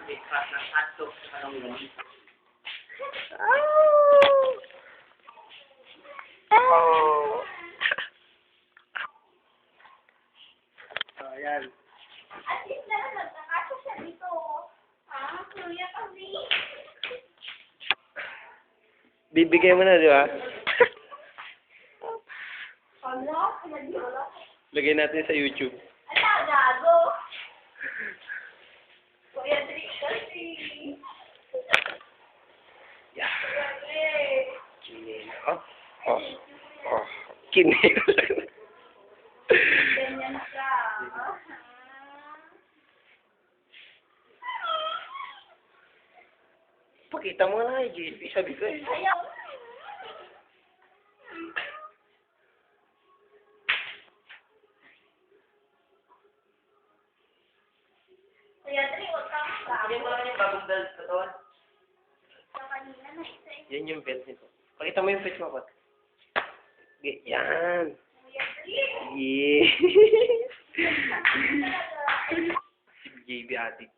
breakfast ng hotdog sa kalunggan. Ayan. At least na nagkakasya siya dito. Ha? Kuya kasi. Bibigay mo na, di ba? Ano? Pinag-iwala. Lagay natin sa YouTube. Ano? Gago. Kuya Drake kasi. Yeah. Kuya Drake. Kinelo. Kinelo. Ganyan siya. Pakita mo na kay JP, sabi ko eh. Ayaw. Kuya Drake, huwag kang Hindi mo naman yung bagong belt sa katawan. sa kanina na isa eh. Yan yung belt nito. Pakita mo yung face mo, Pat. Yan. Kuya Drake. Yeah. Si JB adik.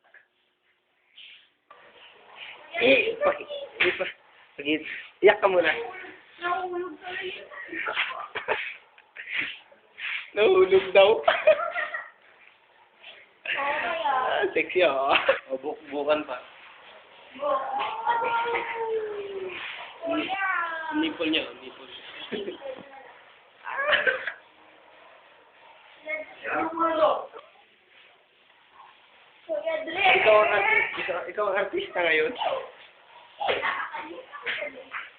Iyak ka muna. Nahulog tuloy. Nahulog daw. Kaya. Sexy ah. O, bukan pa. Kuya. Nipple niya, nipple. Kuya Drake. Ikaw ang artista ngayon.